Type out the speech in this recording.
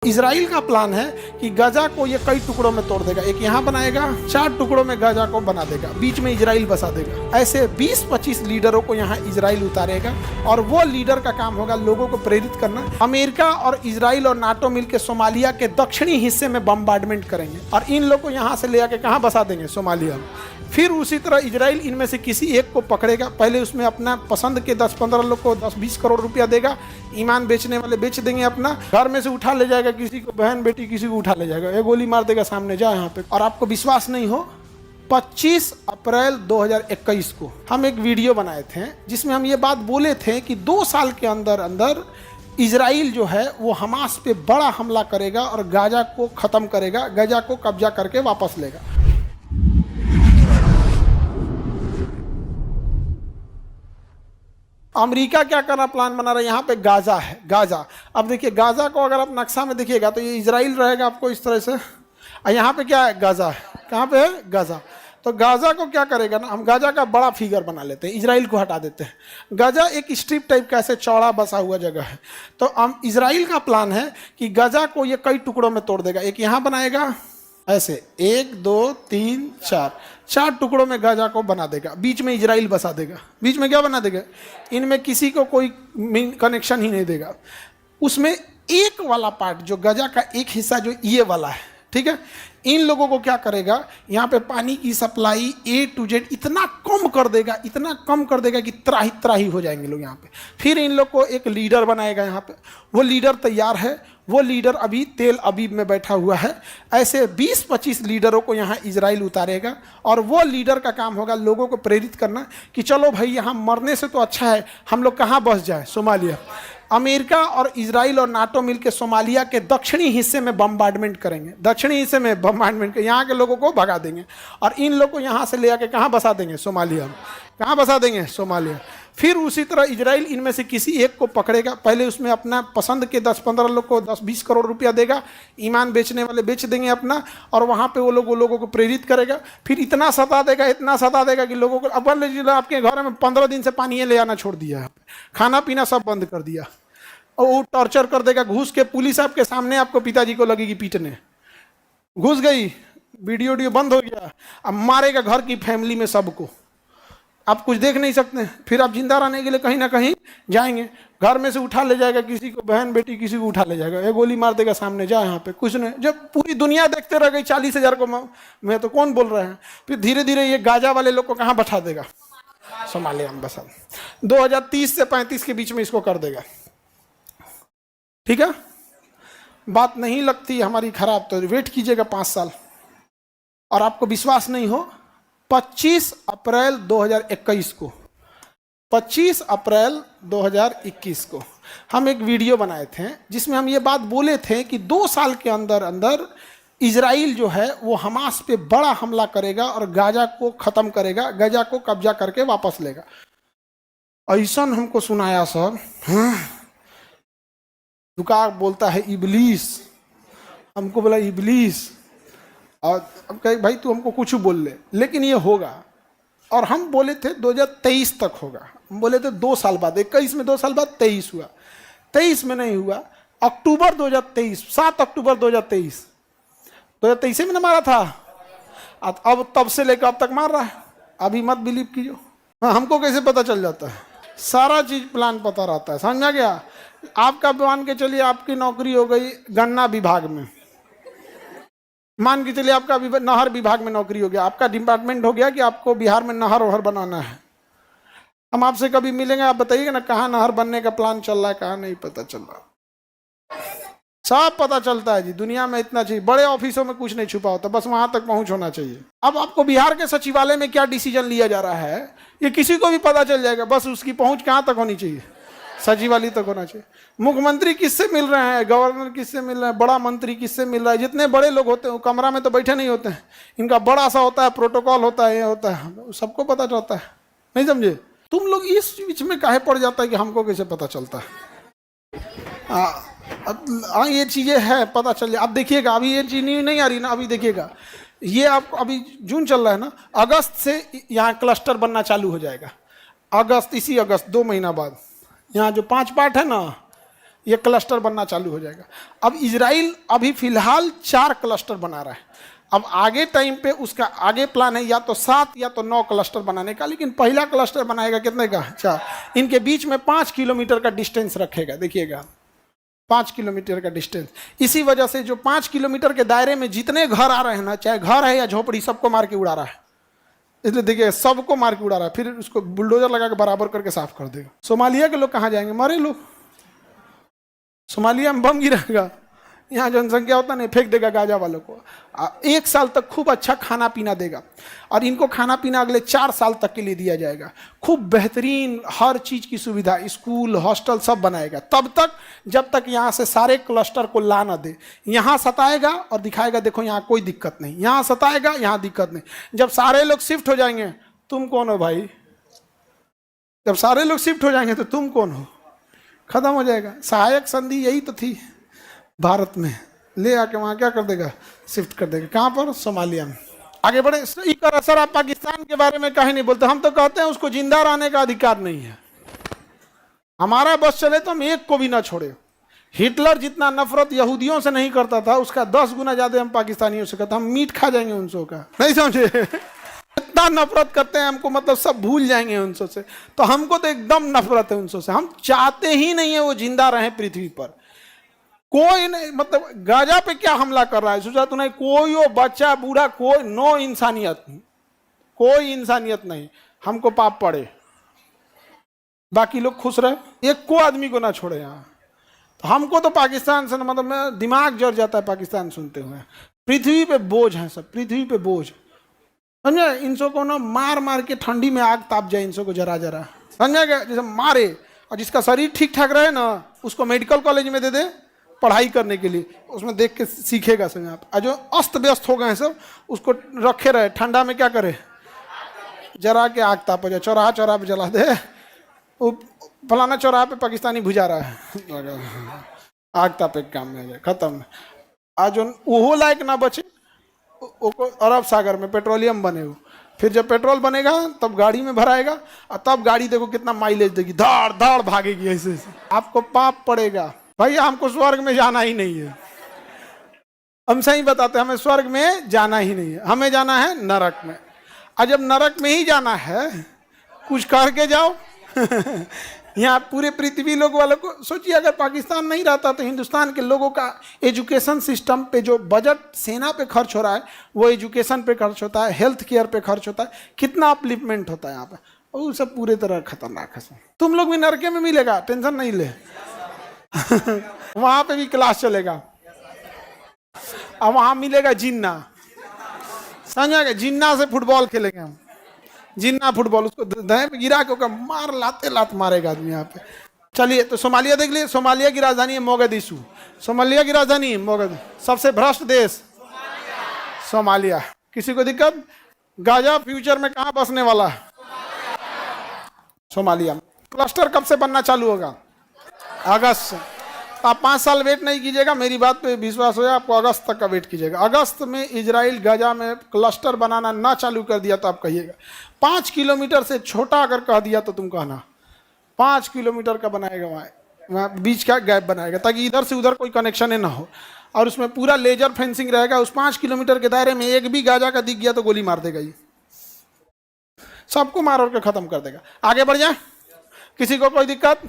Israel का plan है कि गाजा को ये कई टुकड़ों में तोड़ देगा। एक यहाँ बनाएगा, 4 टुकड़ों में गाजा को बना देगा, बीच में इजराइल बसा देगा। ऐसे 20-25 लीडरों को यहाँ इजराइल उतारेगा और वो लीडर का काम होगा लोगों को प्रेरित करना। अमेरिका और इजराइल और नाटो मिलकर सोमालिया के दक्षिणी हिस्से में बम्बार्डमेंट करेंगे और इन लोग को यहाँ से ले आके कहाँ बसा देंगे? सोमालिया में। फिर उसी तरह इजराइल इनमें से किसी एक को पकड़ेगा, पहले उसमें अपना पसंद के 10-15 लोग को 10-20 करोड़ रुपया देगा, ईमान बेचने वाले बेच देंगे, अपना घर में से उठा ले जाएगा, किसी को बहन बेटी किसी को उठा ले जाएगा, ये गोली मार देगा सामने जा यहाँ पे। और आपको विश्वास नहीं हो, 25 अप्रैल 2021 को हम एक वीडियो बनाए थे जिसमें हम ये बात बोले थे कि 2 साल के अंदर अंदर इजराइल जो है वो हमास पे बड़ा हमला करेगा और गाजा को ख़त्म करेगा, गाजा को कब्जा करके वापस लेगा। अमेरिका क्या करना प्लान बना रहा है? यहाँ पे गाजा है, गाजा। अब देखिए गाजा को अगर आप नक्शा में देखिएगा तो ये इजराइल रहेगा आपको इस तरह से, और यहाँ पे क्या है? गाजा है। कहाँ पे है? गाजा। तो गाजा को क्या करेगा ना, हम गाजा का बड़ा फिगर बना लेते हैं, इजराइल को हटा देते हैं। गाजा एक स्ट्रिप टाइप का ऐसे चौड़ा बसा हुआ जगह है। तो हम इजराइल का प्लान है कि गाजा को ये कई टुकड़ों में तोड़ देगा। एक यहाँ बनाएगा ऐसे, 1 2 3 4 टुकड़ों में गाजा को बना देगा, बीच में इजराइल बसा देगा। बीच में क्या बना देगा? इनमें किसी को कोई कनेक्शन ही नहीं देगा। उसमें एक वाला पार्ट जो गाजा का एक हिस्सा जो ये वाला है, ठीक है, इन लोगों को क्या करेगा, यहाँ पे पानी की सप्लाई A to Z इतना कम कर देगा, इतना कम कर देगा कि त्राही त्राही हो जाएंगे लोग यहाँ पे। फिर इन लोग को एक लीडर बनाएगा यहाँ पे, वो लीडर तैयार है, वो लीडर अभी तेल अबीब में बैठा हुआ है। ऐसे 20-25 लीडरों को यहाँ इजराइल उतारेगा और वो लीडर का काम होगा लोगों को प्रेरित करना कि चलो भाई यहाँ मरने से तो अच्छा है हम लोग कहाँ बस जाए? सोमालिया। अमेरिका और इजराइल और नाटो मिलकर सोमालिया के दक्षिणी हिस्से में बम्बार्डमेंट करेंगे, दक्षिणी हिस्से में बम्बार्डमेंट कर यहाँ के लोगों को भगा देंगे और इन लोग को यहाँ से ले आके कहाँ बसा देंगे? सोमालिया में। कहाँ बसा देंगे? सोमालिया। फिर उसी तरह इजराइल इनमें से किसी एक को पकड़ेगा, पहले उसमें अपना पसंद के 10-15 लोग को 10-20 करोड़ रुपया देगा, ईमान बेचने वाले बेच देंगे अपना, और वहाँ पे वो लोगों को प्रेरित करेगा। फिर इतना सता देगा, इतना सता देगा कि लोगों को, अब आपके घर में 15 दिन से पानी ले आना छोड़ दिया, खाना पीना सब बंद कर दिया, और वो टॉर्चर कर देगा घुस के। पुलिस आपके सामने आपको पिताजी को लगेगी पीटने, घुस गई, वीडियो बंद हो गया, अब मारेगा घर की फैमिली में सबको, आप कुछ देख नहीं सकते। फिर आप जिंदा रहने के लिए कहीं ना कहीं जाएंगे, घर में से उठा ले जाएगा, किसी को बहन बेटी किसी को उठा ले जाएगा, ये गोली मार देगा सामने जा यहाँ पे, कुछ नहीं। जब पूरी दुनिया देखते रह गई 40,000 को मैं तो कौन बोल रहे हैं, फिर धीरे धीरे ये गाजा वाले लोग को कहाँ बैठा देगा? सोमालिया में बसा। 2030 से 35 के बीच में इसको कर देगा। ठीक है, बात नहीं लगती हमारी खराब तो वेट कीजिएगा 5 साल। और आपको विश्वास नहीं हो, 25 अप्रैल 2021 को, 25 अप्रैल 2021 को हम एक वीडियो बनाए थे जिसमें हम ये बात बोले थे कि 2 साल के अंदर अंदर इजराइल जो है वो हमास पे बड़ा हमला करेगा और गाजा को ख़त्म करेगा, गाजा को कब्जा करके वापस लेगा। ऐसा हमको सुनाया सर, दुकान बोलता है इबलीस, हमको बोला इबलीस, और अब कहे भाई तू हमको कुछ बोल ले, लेकिन ये होगा। और हम बोले थे 2023 तक होगा, हम बोले थे 2 साल बाद, 21 में 2 साल बाद 23 हुआ, 23 में नहीं हुआ, अक्टूबर 2023, 7 अक्टूबर 2023 में ना मारा था, अब तब से लेकर अब तक मार रहा है। अभी मत बिलीव कीजिए। हाँ, हमको कैसे पता चल जाता है? सारा चीज प्लान पता रहता है, समझा गया? आपका मान के चलिए आपकी नौकरी हो गई गन्ना विभाग में, मान के चलिए आपका नहर विभाग में नौकरी हो गया, आपका डिपार्टमेंट हो गया कि आपको बिहार में नहर वहर बनाना है। हम आपसे कभी मिलेंगे, आप बताइएगा ना कहाँ नहर बनने का प्लान चल रहा है, कहाँ नहीं पता चल रहा, सब पता चलता है जी। दुनिया में इतना चाहिए, बड़े ऑफिसों में कुछ नहीं छुपा होता, बस वहां तक पहुंच होना चाहिए। अब आपको बिहार के सचिवालय में क्या डिसीजन लिया जा रहा है ये किसी को भी पता चल जाएगा, बस उसकी पहुंच कहाँ तक होनी चाहिए? सचिवालय तक होना चाहिए। मुख्यमंत्री किससे मिल रहे हैं, गवर्नर किससे मिल रहे हैं, बड़ा मंत्री किससे मिल रहा है? जितने बड़े लोग होते हैं वो कमरा में तो बैठे नहीं होते हैं, इनका बड़ा सा होता है, प्रोटोकॉल होता है, ये होता है, सबको पता चलता है। नहीं समझे? तुम लोग इस बीच में काहे पड़ जाता है कि हमको कैसे पता चलता है? हाँ, ये चीज़ें हैं, पता चल जाए। अब देखिएगा, अभी ये चीज़ नहीं आ रही ना, अभी देखिएगा, ये आपको अभी जून चल रहा है ना, अगस्त से यहाँ क्लस्टर बनना चालू हो जाएगा। अगस्त, इसी अगस्त 2 महीना बाद यहाँ जो 5 पार्ट है ना, ये क्लस्टर बनना चालू हो जाएगा। अब इजराइल अभी फिलहाल 4 क्लस्टर बना रहा है। अब आगे टाइम पे उसका आगे प्लान है या तो 7 या तो 9 क्लस्टर बनाने का, लेकिन पहला क्लस्टर बनाएगा कितने का? 4। इनके बीच में 5 किलोमीटर का डिस्टेंस रखेगा, देखिएगा 5 किलोमीटर का डिस्टेंस। इसी वजह से जो 5 किलोमीटर के दायरे में जितने घर आ रहे हैं ना, चाहे घर है या झोपड़ी, सबको मार के उड़ा रहा है। इसलिए देखिए सबको मार के उड़ा रहा है, फिर उसको बुलडोजर लगा के बराबर करके साफ कर देगा। सोमालिया के लोग कहाँ जाएंगे? मरे लोग। सोमालिया में बम गिरेगा, यहाँ जनसंख्या होता नहीं, फेंक देगा गाजा वालों को। 1 साल तक खूब अच्छा खाना पीना देगा, और इनको खाना पीना अगले 4 साल तक के लिए दिया जाएगा। खूब बेहतरीन हर चीज़ की सुविधा, स्कूल हॉस्टल सब बनाएगा, तब तक जब तक यहाँ से सारे क्लस्टर को ला ना दे। यहाँ सताएगा और दिखाएगा देखो यहाँ कोई दिक्कत नहीं, यहाँ सताएगा यहाँ दिक्कत नहीं। जब सारे लोग शिफ्ट हो जाएंगे, तुम कौन हो भाई? जब सारे लोग शिफ्ट हो जाएंगे तो तुम कौन हो? खत्म हो जाएगा। सहायक संधि यही तो थी भारत में, ले आके वहाँ क्या कर देगा? शिफ्ट कर देगा। कहाँ पर? सोमालिया में। आगे बढ़े। सर आप पाकिस्तान के बारे में कहीं नहीं बोलते। हम तो कहते हैं उसको जिंदा रहने का अधिकार नहीं है। हमारा बस चले तो हम एक को भी ना छोड़े। हिटलर जितना नफरत यहूदियों से नहीं करता था, उसका 10 गुना ज्यादा हम पाकिस्तानियों से करते। हम मीट खा जाएंगे उनसों का, नहीं समझे? इतना नफरत करते हैं हमको, मतलब सब भूल जाएंगे उनसों से। तो हमको तो एकदम नफरत है उनसों से। हम चाहते ही नहीं है वो जिंदा रहे पृथ्वी पर। कोई नहीं, मतलब गाजा पे क्या हमला कर रहा है सोचा तू? नहीं, कोई हो बच्चा बूढ़ा, कोई नो इंसानियत, कोई इंसानियत नहीं। हमको पाप पड़े, बाकी लोग खुश रहे, एक को आदमी को ना छोड़े यहाँ। तो हमको तो पाकिस्तान से मतलब मैं दिमाग जड़ जाता है पाकिस्तान सुनते हुए। पृथ्वी पे बोझ है सब, पृथ्वी पे बोझ, समझे? इनसों को ना मार मार के ठंडी में आग ताप जाए इनसों को जरा जरा, समझा गया? जैसे मारे, और जिसका शरीर ठीक ठाक रहे ना, उसको मेडिकल कॉलेज में दे दे पढ़ाई करने के लिए, उसमें देख के सीखेगा समझ आप। और जो अस्त व्यस्त हो गए हैं सब, उसको रखे रहे ठंडा में, क्या करे? जरा के आग ताप हो जाए। चौराहा चौराहा पे जला दे, वो फलाना चौराहा पे पाकिस्तानी भुजा रहा है, आग तापे के काम में आ जाए, खत्म। आज वो लायक ना बचे, वो अरब सागर में पेट्रोलियम बने हो, फिर जब पेट्रोल बनेगा तब गाड़ी में भराएगा, और तब गाड़ी देखो कितना माइलेज देगी, धाड़ धाड़ भागेगी ऐसे ऐसे। आपको पाप पड़ेगा भाई। हमको स्वर्ग में जाना ही नहीं है, हम सही बताते हैं, हमें स्वर्ग में जाना ही नहीं है, हमें जाना है नरक में। और जब नरक में ही जाना है, कुछ करके जाओ। यहाँ पूरे पृथ्वी लोग वालों को सोचिए, अगर पाकिस्तान नहीं रहता तो हिंदुस्तान के लोगों का एजुकेशन सिस्टम पे जो बजट सेना पे खर्च हो रहा है, वो एजुकेशन पे खर्च होता है, हेल्थ केयर पे खर्च होता है, कितना अपलिफ्टमेंट होता है यहाँ पे, वो सब पूरे तरह खतरनाक है। तुम लोग भी नरके में मिलेगा, टेंशन नहीं ले। वहां पे भी क्लास चलेगा, अब वहां मिलेगा जिन्ना, समझा गया? जिन्ना से फुटबॉल खेलेंगे हम, जिन्ना फुटबॉल। उसको दहे पे गिरा के मार लाते लात मारेगा आदमी यहाँ पे। चलिए, तो सोमालिया देख लिए। सोमालिया की राजधानी है मोगादिशु। सोमालिया की राजधानी मोगादिशु। सबसे भ्रष्ट देश सोमालिया। किसी को दिक्कत? गाजा फ्यूचर में कहाँ बसने वाला है? सोमालिया। क्लस्टर कब से बनना चालू होगा? अगस्त से। आप 5 साल वेट नहीं कीजिएगा, मेरी बात पे विश्वास हो जाए, आपको अगस्त तक का वेट कीजिएगा। अगस्त में इजराइल गाजा में क्लस्टर बनाना ना चालू कर दिया तो आप कहिएगा। 5 किलोमीटर से छोटा अगर कह दिया तो तुम कहना 5 किलोमीटर का बनाएगा, वहाँ बीच का गैप बनाएगा, ताकि इधर से उधर कोई कनेक्शन ही ना हो। और उसमें पूरा लेजर फेंसिंग रहेगा। उस 5 किलोमीटर के दायरे में एक भी गाजा का दिख गया तो गोली मार देगा, ये सबको मार और के खत्म कर देगा। आगे बढ़ जाए, किसी को कोई दिक्कत?